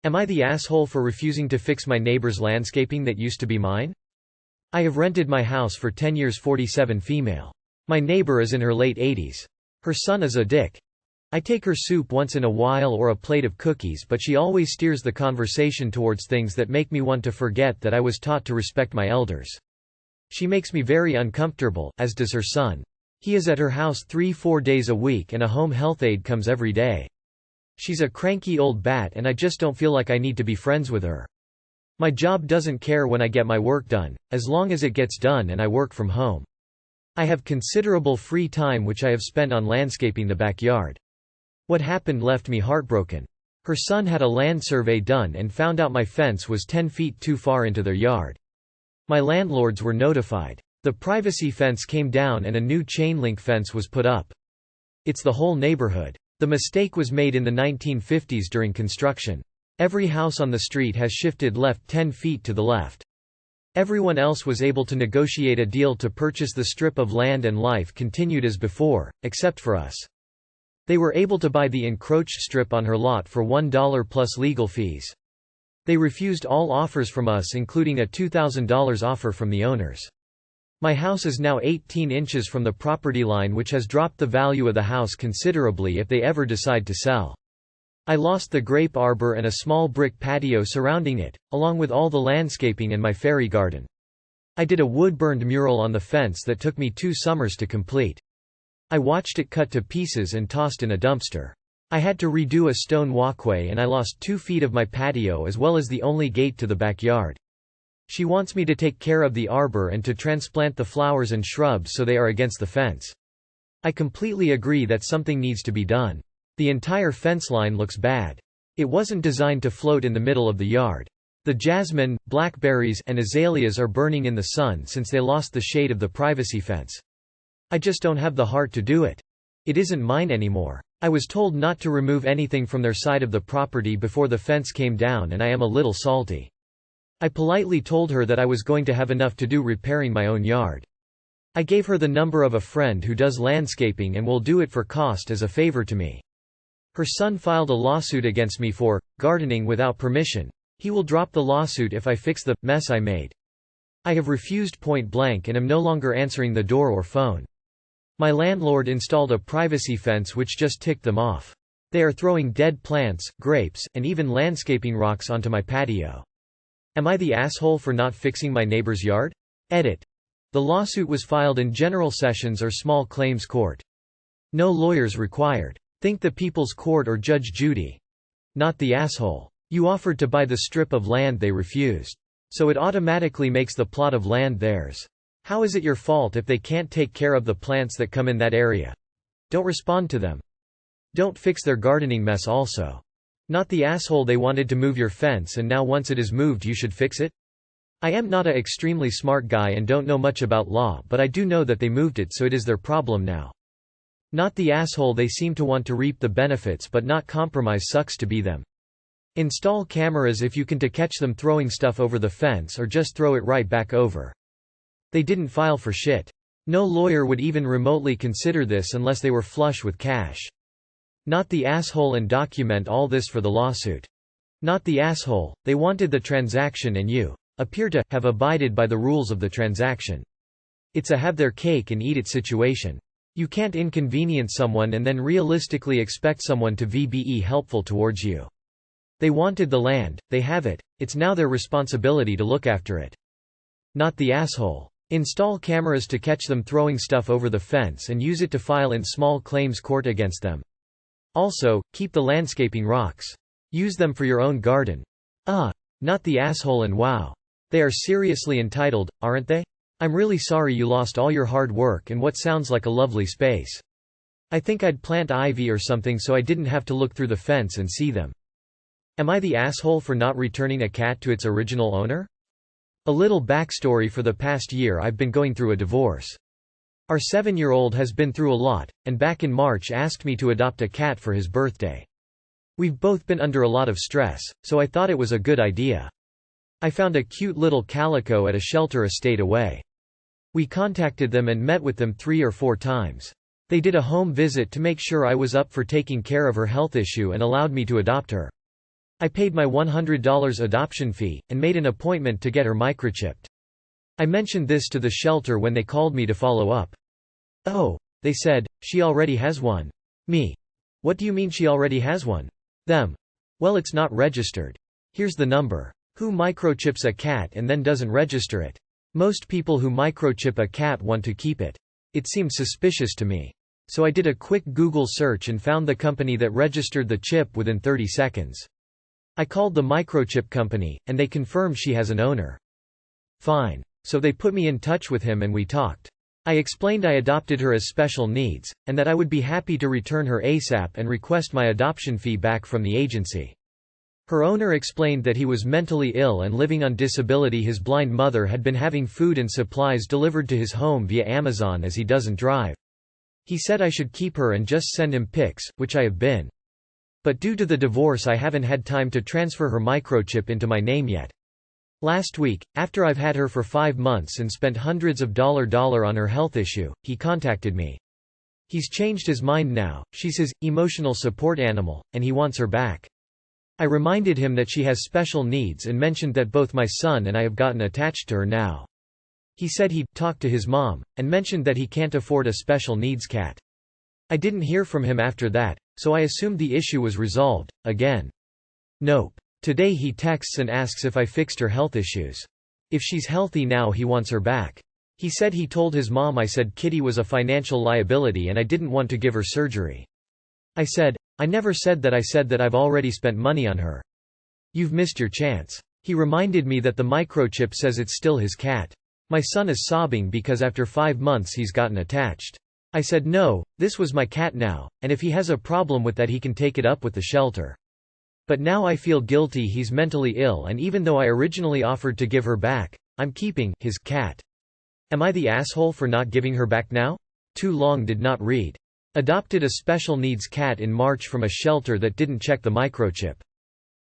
Am I the asshole for refusing to fix my neighbor's landscaping that used to be mine? I have rented my house for 10 years. 47 female. My neighbor is in her late 80s. Her son is a dick. I take her soup once in a while or a plate of cookies, but she always steers the conversation towards things that make me want to forget that I was taught to respect my elders. She makes me very uncomfortable, as does her son. He is at her house 3-4 days a week and a home health aide comes every day. She's a cranky old bat and I just don't feel like I need to be friends with her. My job doesn't care when I get my work done, as long as it gets done and I work from home. I have considerable free time which I have spent on landscaping the backyard. What happened left me heartbroken. Her son had a land survey done and found out my fence was 10 feet too far into their yard. My landlords were notified. The privacy fence came down and a new chain-link fence was put up. It's the whole neighborhood. The mistake was made in the 1950s during construction. Every house on the street has shifted left 10 feet to the left. Everyone else was able to negotiate a deal to purchase the strip of land and life continued as before, except for us. They were able to buy the encroached strip on her lot for $1 plus legal fees. They refused all offers from us, including a $2,000 offer from the owners. My house is now 18 inches from the property line, which has dropped the value of the house considerably if they ever decide to sell. I lost the grape arbor and a small brick patio surrounding it, along with all the landscaping and my fairy garden. I did a wood-burned mural on the fence that took me 2 summers to complete. I watched it cut to pieces and tossed in a dumpster. I had to redo a stone walkway and I lost 2 feet of my patio as well as the only gate to the backyard. She wants me to take care of the arbor and to transplant the flowers and shrubs so they are against the fence. I completely agree that something needs to be done. The entire fence line looks bad. It wasn't designed to float in the middle of the yard. The jasmine, blackberries, and azaleas are burning in the sun since they lost the shade of the privacy fence. I just don't have the heart to do it. It isn't mine anymore. I was told not to remove anything from their side of the property before the fence came down and I am a little salty. I politely told her that I was going to have enough to do repairing my own yard. I gave her the number of a friend who does landscaping and will do it for cost as a favor to me. Her son filed a lawsuit against me for gardening without permission. He will drop the lawsuit if I fix the mess I made. I have refused point blank and am no longer answering the door or phone. My landlord installed a privacy fence which just ticked them off. They are throwing dead plants, grapes, and even landscaping rocks onto my patio. Am I the asshole for not fixing my neighbor's yard? Edit. The lawsuit was filed in general sessions or small claims court. No lawyers required. Think the People's Court or Judge Judy. Not the asshole. You offered to buy the strip of land they refused. So it automatically makes the plot of land theirs. How is it your fault if they can't take care of the plants that come in that area? Don't respond to them. Don't fix their gardening mess also. Not the asshole they wanted to move your fence and now once it is moved you should fix it? I am not a extremely smart guy and don't know much about law, but I do know that they moved it, so it is their problem now. Not the asshole they seem to want to reap the benefits but not compromise sucks to be them. Install cameras if you can to catch them throwing stuff over the fence or just throw it right back over. They didn't file for shit. No lawyer would even remotely consider this unless they were flush with cash. Not the asshole and document all this for the lawsuit. Not the asshole, they wanted the transaction and you appear to have abided by the rules of the transaction. It's a have their cake and eat it situation. You can't inconvenience someone and then realistically expect someone to be helpful towards you. They wanted the land, they have it, it's now their responsibility to look after it. Not the asshole. Install cameras to catch them throwing stuff over the fence and use it to file in small claims court against them. Also, keep the landscaping rocks. Use them for your own garden. Not the asshole and wow. They are seriously entitled, aren't they? I'm really sorry you lost all your hard work and what sounds like a lovely space. I think I'd plant ivy or something so I didn't have to look through the fence and see them. Am I the asshole for not returning a cat to its original owner? A little backstory: for the past year I've been going through a divorce. Our 7-year-old has been through a lot, and back in March asked me to adopt a cat for his birthday. We've both been under a lot of stress, so I thought it was a good idea. I found a cute little calico at a shelter a state away. We contacted them and met with them 3 or 4 times. They did a home visit to make sure I was up for taking care of her health issue and allowed me to adopt her. I paid my $100 adoption fee, and made an appointment to get her microchipped. I mentioned this to the shelter when they called me to follow up. "Oh," they said, "she already has one." Me. "What do you mean she already has one?" Them. "Well, it's not registered. Here's the number." Who microchips a cat and then doesn't register it? Most people who microchip a cat want to keep it. It seemed suspicious to me. So I did a quick Google search and found the company that registered the chip within 30 seconds. I called the microchip company, and they confirmed she has an owner. Fine. So they put me in touch with him and we talked. I explained I adopted her as special needs, and that I would be happy to return her ASAP and request my adoption fee back from the agency. Her owner explained that he was mentally ill and living on disability. His blind mother had been having food and supplies delivered to his home via Amazon as he doesn't drive. He said I should keep her and just send him pics, which I have been. But due to the divorce I haven't had time to transfer her microchip into my name yet. Last week, after I've had her for 5 months and spent hundreds of dollars on her health issue, he contacted me. He's changed his mind now, she's his emotional support animal, and he wants her back. I reminded him that she has special needs and mentioned that both my son and I have gotten attached to her now. He said he'd talked to his mom, and mentioned that he can't afford a special needs cat. I didn't hear from him after that, so I assumed the issue was resolved. Again. Nope. Today he texts and asks if I fixed her health issues. If she's healthy now he wants her back. He said he told his mom I said Kitty was a financial liability and I didn't want to give her surgery. I said, I never said that. I said that I've already spent money on her. You've missed your chance. He reminded me that the microchip says it's still his cat. My son is sobbing because after 5 months he's gotten attached. I said no, this was my cat now, and if he has a problem with that he can take it up with the shelter. But now I feel guilty. He's mentally ill, and even though I originally offered to give her back, I'm keeping his cat. Am I the asshole for not giving her back now? Too long did not read. Adopted a special needs cat in March from a shelter that didn't check the microchip.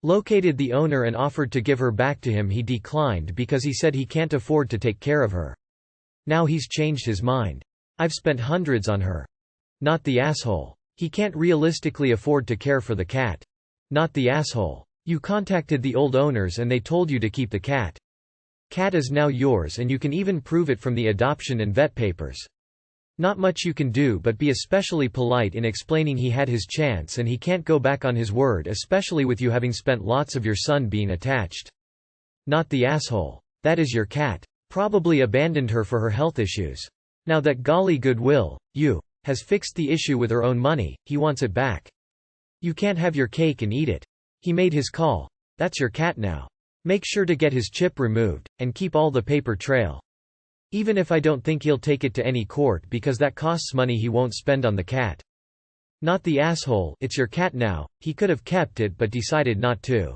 Located the owner and offered to give her back to him. He declined because he said he can't afford to take care of her. Now he's changed his mind. I've spent hundreds on her. Not the asshole. He can't realistically afford to care for the cat. Not the asshole. You contacted the old owners and they told you to keep the cat. Cat is now yours and you can even prove it from the adoption and vet papers. Not much you can do but be especially polite in explaining he had his chance and he can't go back on his word, especially with you having spent lots of your son being attached. Not the asshole. That is your cat. Probably abandoned her for her health issues. Now that golly goodwill, you, has fixed the issue with her own money, he wants it back. You can't have your cake and eat it. He made his call. That's your cat now. Make sure to get his chip removed, and keep all the paper trail. Even if I don't think he'll take it to any court because that costs money he won't spend on the cat. Not the asshole. It's your cat now. He could have kept it but decided not to.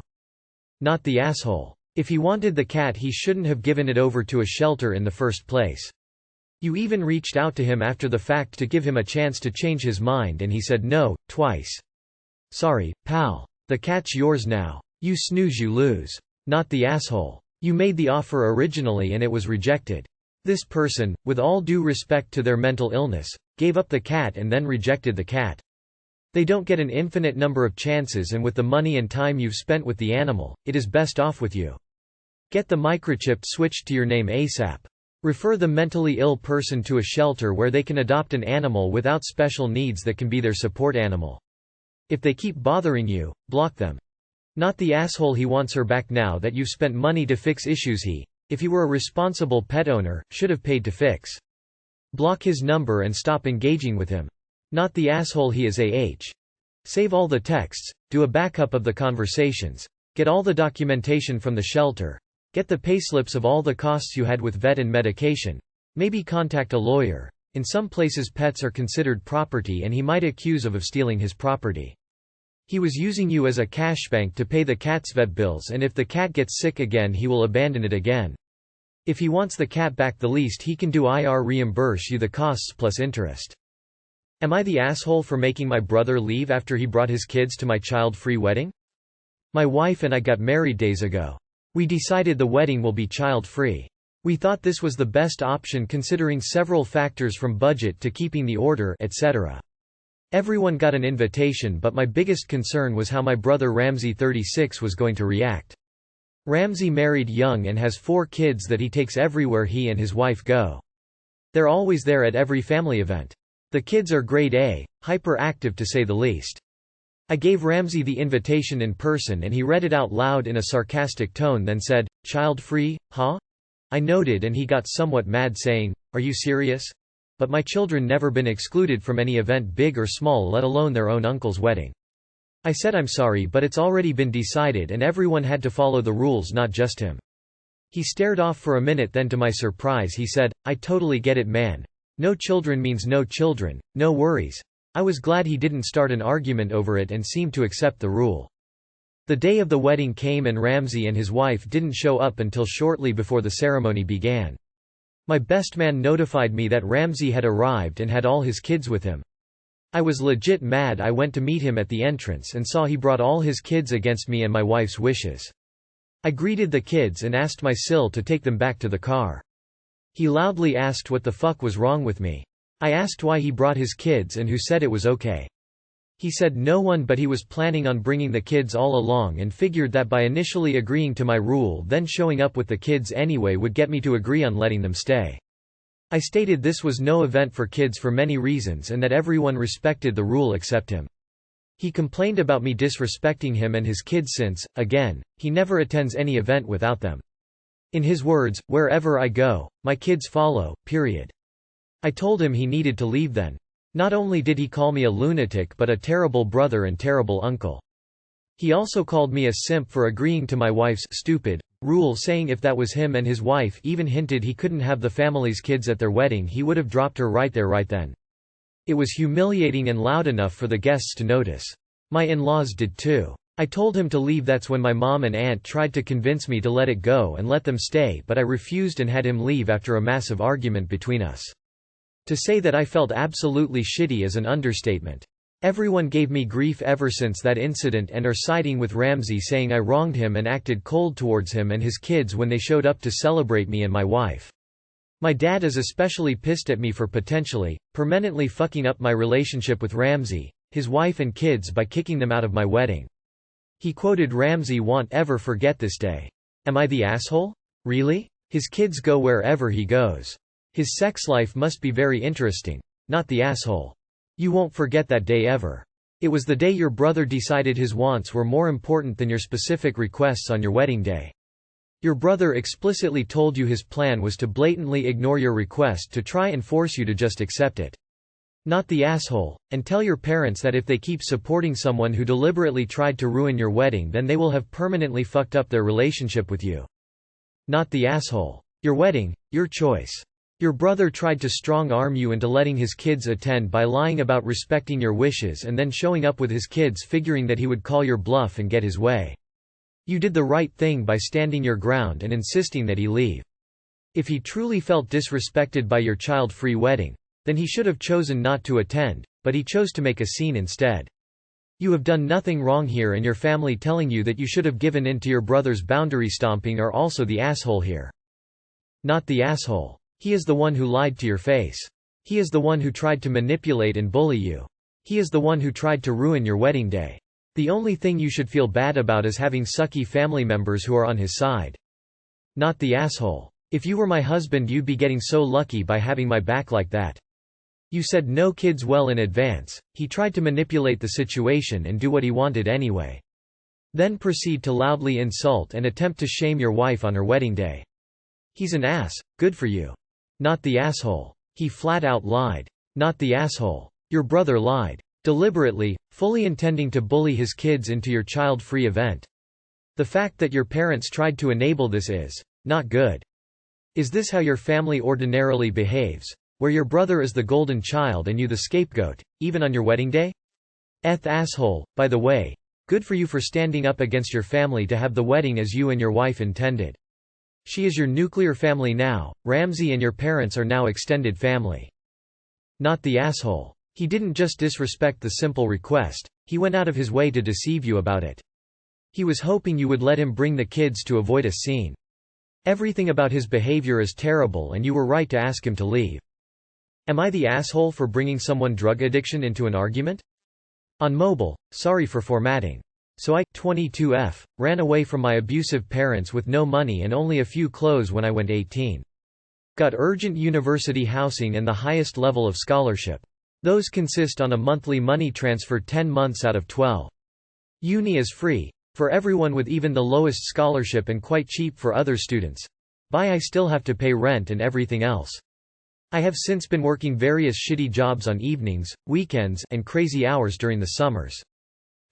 Not the asshole. If he wanted the cat he shouldn't have given it over to a shelter in the first place. You even reached out to him after the fact to give him a chance to change his mind and he said no, twice. Sorry, pal. The cat's yours now. You snooze you lose. Not the asshole. You made the offer originally and it was rejected. This person, with all due respect to their mental illness, gave up the cat and then rejected the cat. They don't get an infinite number of chances, and with the money and time you've spent with the animal, it is best off with you. Get the microchip switched to your name ASAP. Refer the mentally ill person to a shelter where they can adopt an animal without special needs that can be their support animal. If they keep bothering you, block them. Not the asshole. He wants her back now that you've spent money to fix issues he, if he were a responsible pet owner, should have paid to fix. Block his number and stop engaging with him. Not the asshole. He is Save all the texts, do a backup of the conversations, get all the documentation from the shelter, get the payslips of all the costs you had with vet and medication, maybe contact a lawyer. In some places pets are considered property and he might accuse of stealing his property. He was using you as a cash bank to pay the cat's vet bills, and if the cat gets sick again he will abandon it again. If he wants the cat back, the least he can do is reimburse you the costs plus interest. Am I the asshole for making my brother leave after he brought his kids to my child-free wedding? My wife and I got married days ago. We decided the wedding will be child-free. We thought this was the best option considering several factors from budget to keeping the order, etc. Everyone got an invitation, but my biggest concern was how my brother Ramsey 36 was going to react. Ramsey married young and has 4 kids that he takes everywhere he and his wife go. They're always there at every family event. The kids are grade A, hyperactive to say the least. I gave Ramsey the invitation in person and he read it out loud in a sarcastic tone, then said, "Child-free, huh?" I nodded and he got somewhat mad, saying, "Are you serious? But my children never been excluded from any event big or small, let alone their own uncle's wedding." I said I'm sorry, but it's already been decided and everyone had to follow the rules, not just him. He stared off for a minute, then to my surprise he said, "I totally get it, man. No children means no children, no worries." I was glad he didn't start an argument over it and seemed to accept the rule. The day of the wedding came and Ramsey and his wife didn't show up until shortly before the ceremony began. My best man notified me that Ramsey had arrived and had all his kids with him. I was legit mad. I went to meet him at the entrance and saw he brought all his kids against me and my wife's wishes. I greeted the kids and asked my sil to take them back to the car. He loudly asked what the fuck was wrong with me. I asked why he brought his kids and who said it was okay. He said no one, but he was planning on bringing the kids all along and figured that by initially agreeing to my rule, then showing up with the kids anyway would get me to agree on letting them stay. I stated this was no event for kids for many reasons and that everyone respected the rule except him. He complained about me disrespecting him and his kids since, again, he never attends any event without them. In his words, "Wherever I go, my kids follow, period." I told him he needed to leave then. Not only did he call me a lunatic but a terrible brother and terrible uncle. He also called me a simp for agreeing to my wife's stupid rule, saying if that was him and his wife even hinted he couldn't have the family's kids at their wedding, he would have dropped her right there right then. It was humiliating and loud enough for the guests to notice. My in-laws did too. I told him to leave. That's when my mom and aunt tried to convince me to let it go and let them stay, but I refused and had him leave after a massive argument between us. To say that I felt absolutely shitty is an understatement. Everyone gave me grief ever since that incident and are siding with Ramsey, saying I wronged him and acted cold towards him and his kids when they showed up to celebrate me and my wife. My dad is especially pissed at me for potentially, permanently fucking up my relationship with Ramsey, his wife and kids by kicking them out of my wedding. He quoted Ramsey, "Won't ever forget this day." Am I the asshole? Really? His kids go wherever he goes. His sex life must be very interesting. Not the asshole. You won't forget that day ever. It was the day your brother decided his wants were more important than your specific requests on your wedding day. Your brother explicitly told you his plan was to blatantly ignore your request to try and force you to just accept it. Not the asshole. And tell your parents that if they keep supporting someone who deliberately tried to ruin your wedding, then they will have permanently fucked up their relationship with you. Not the asshole. Your wedding, your choice. Your brother tried to strong-arm you into letting his kids attend by lying about respecting your wishes and then showing up with his kids, figuring that he would call your bluff and get his way. You did the right thing by standing your ground and insisting that he leave. If he truly felt disrespected by your child-free wedding, then he should have chosen not to attend, but he chose to make a scene instead. You have done nothing wrong here, and your family telling you that you should have given in to your brother's boundary stomping are also the asshole here. Not the asshole. He is the one who lied to your face. He is the one who tried to manipulate and bully you. He is the one who tried to ruin your wedding day. The only thing you should feel bad about is having sucky family members who are on his side. Not the asshole. If you were my husband, you'd be getting so lucky by having my back like that. You said no kids well in advance. He tried to manipulate the situation and do what he wanted anyway. Then proceed to loudly insult and attempt to shame your wife on her wedding day. He's an ass. Good for you. Not the asshole. He flat out lied. Not the asshole. Your brother lied. Deliberately, fully intending to bully his kids into your child-free event. The fact that your parents tried to enable this is not good. Is this how your family ordinarily behaves? Where your brother is the golden child and you the scapegoat, even on your wedding day? Asshole. By the way, good for you for standing up against your family to have the wedding as you and your wife intended. She is your nuclear family now. Ramsey and your parents are now extended family. Not the asshole. He didn't just disrespect the simple request, he went out of his way to deceive you about it. He was hoping you would let him bring the kids to avoid a scene. Everything about his behavior is terrible and you were right to ask him to leave. Am I the asshole for bringing someone drug addiction into an argument? On mobile, sorry for formatting. So I, 22F, ran away from my abusive parents with no money and only a few clothes when I went 18. Got urgent university housing and the highest level of scholarship. Those consist on a monthly money transfer 10 months out of 12. Uni is free for everyone with even the lowest scholarship and quite cheap for other students. I still have to pay rent and everything else. I have since been working various shitty jobs on evenings, weekends, and crazy hours during the summers.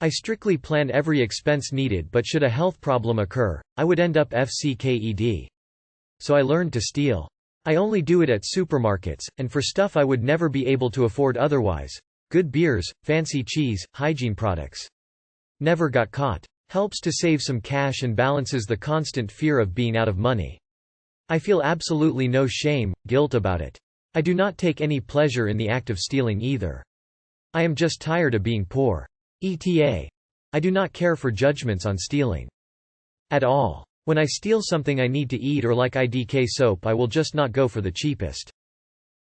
I strictly plan every expense needed, but should a health problem occur, I would end up FCKED. So I learned to steal. I only do it at supermarkets, and for stuff I would never be able to afford otherwise. Good beers, fancy cheese, hygiene products. Never got caught. Helps to save some cash and balances the constant fear of being out of money. I feel absolutely no shame, guilt about it. I do not take any pleasure in the act of stealing either. I am just tired of being poor. ETA. I do not care for judgments on stealing. At all. When I steal something I need to eat or like IDK soap, I will just not go for the cheapest.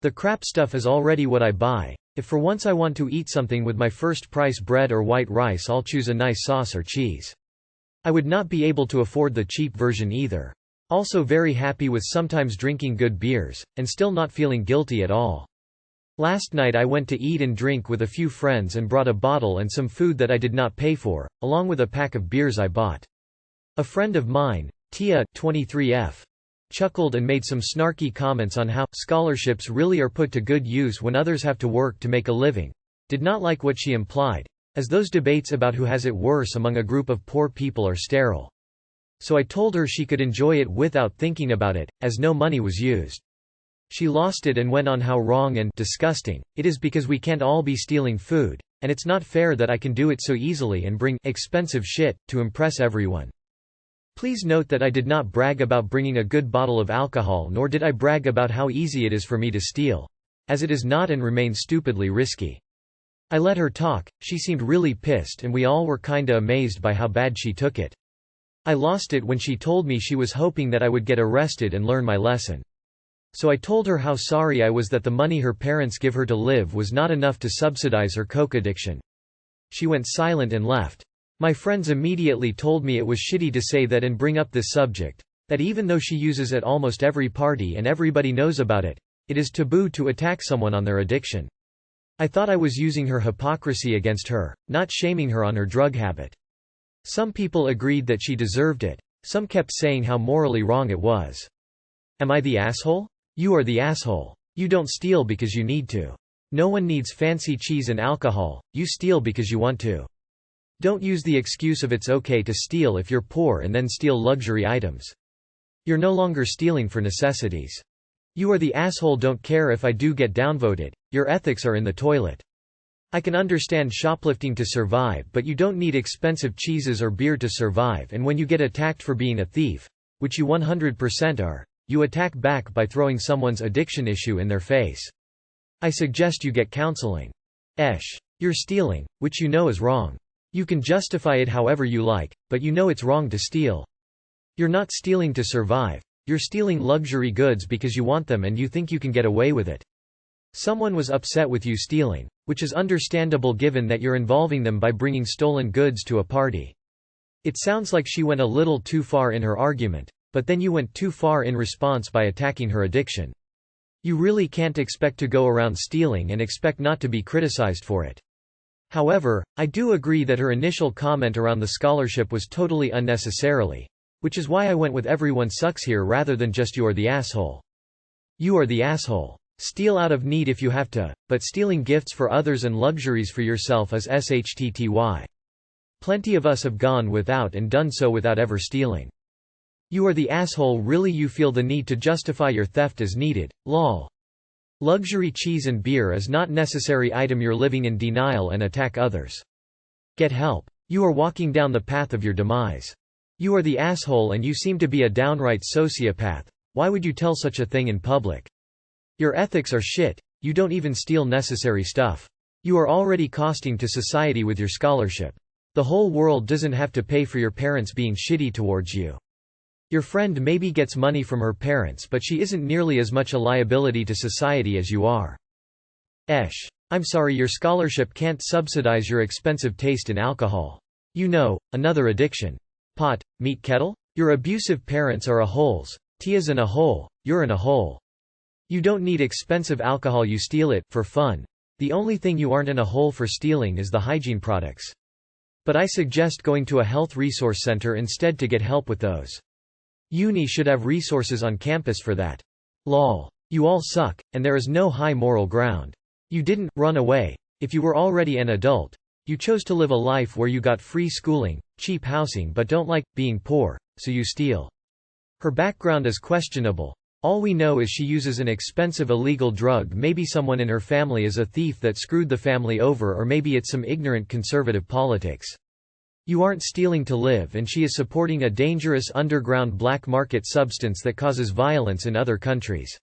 The crap stuff is already what I buy. If for once I want to eat something with my first price bread or white rice, I'll choose a nice sauce or cheese. I would not be able to afford the cheap version either. Also very happy with sometimes drinking good beers, and still not feeling guilty at all. Last night I went to eat and drink with a few friends and brought a bottle and some food that I did not pay for, along with a pack of beers I bought. A friend of mine, Tia, 23F, chuckled and made some snarky comments on how scholarships really are put to good use when others have to work to make a living. Did not like what she implied, as those debates about who has it worse among a group of poor people are sterile. So I told her she could enjoy it without thinking about it, as no money was used. She lost it and went on how wrong and disgusting it is because we can't all be stealing food, and it's not fair that I can do it so easily and bring expensive shit to impress everyone. Please note that I did not brag about bringing a good bottle of alcohol, nor did I brag about how easy it is for me to steal, as it is not and remains stupidly risky. I let her talk. She seemed really pissed and we all were kinda amazed by how bad she took it. I lost it when she told me she was hoping that I would get arrested and learn my lesson. So I told her how sorry I was that the money her parents give her to live was not enough to subsidize her coke addiction. She went silent and left. My friends immediately told me it was shitty to say that and bring up this subject, that even though she uses at almost every party and everybody knows about it, it is taboo to attack someone on their addiction. I thought I was using her hypocrisy against her, not shaming her on her drug habit. Some people agreed that she deserved it, some kept saying how morally wrong it was. Am I the asshole? You are the asshole. You don't steal because you need to. No one needs fancy cheese and alcohol, you steal because you want to. Don't use the excuse of it's okay to steal if you're poor and then steal luxury items. You're no longer stealing for necessities. You are the asshole. Don't care if I do get downvoted, your ethics are in the toilet. I can understand shoplifting to survive, but you don't need expensive cheeses or beer to survive, and when you get attacked for being a thief, which you 100% are, you attack back by throwing someone's addiction issue in their face. I suggest you get counseling. You're stealing, which you know is wrong. You can justify it however you like, but you know it's wrong to steal. You're not stealing to survive. You're stealing luxury goods because you want them and you think you can get away with it. Someone was upset with you stealing, which is understandable given that you're involving them by bringing stolen goods to a party. It sounds like she went a little too far in her argument, but then you went too far in response by attacking her addiction. You really can't expect to go around stealing and expect not to be criticized for it. However, I do agree that her initial comment around the scholarship was totally unnecessarily, which is why I went with everyone sucks here rather than just you are the asshole. You are the asshole. Steal out of need if you have to, but stealing gifts for others and luxuries for yourself is SHTTY. Plenty of us have gone without and done so without ever stealing. You are the asshole. Really, you feel the need to justify your theft as needed, lol. Luxury cheese and beer is not necessary item. You're living in denial and attack others. Get help. You are walking down the path of your demise. You are the asshole and you seem to be a downright sociopath. Why would you tell such a thing in public? Your ethics are shit. You don't even steal necessary stuff. You are already costing to society with your scholarship. The whole world doesn't have to pay for your parents being shitty towards you. Your friend maybe gets money from her parents, but she isn't nearly as much a liability to society as you are. I'm sorry, your scholarship can't subsidize your expensive taste in alcohol. You know, another addiction. Pot, meat kettle? Your abusive parents are a holes. Tia's in a hole, you're in a hole. You don't need expensive alcohol, you steal it, for fun. The only thing you aren't in a hole for stealing is the hygiene products. But I suggest going to a health resource center instead to get help with those. Uni should have resources on campus for that. Lol. You all suck, and there is no high moral ground. You didn't run away. If you were already an adult, you chose to live a life where you got free schooling, cheap housing but don't like being poor, so you steal. Her background is questionable. All we know is she uses an expensive illegal drug. Maybe someone in her family is a thief that screwed the family over, or maybe it's some ignorant conservative politics. You aren't stealing to live, and she is supporting a dangerous underground black market substance that causes violence in other countries.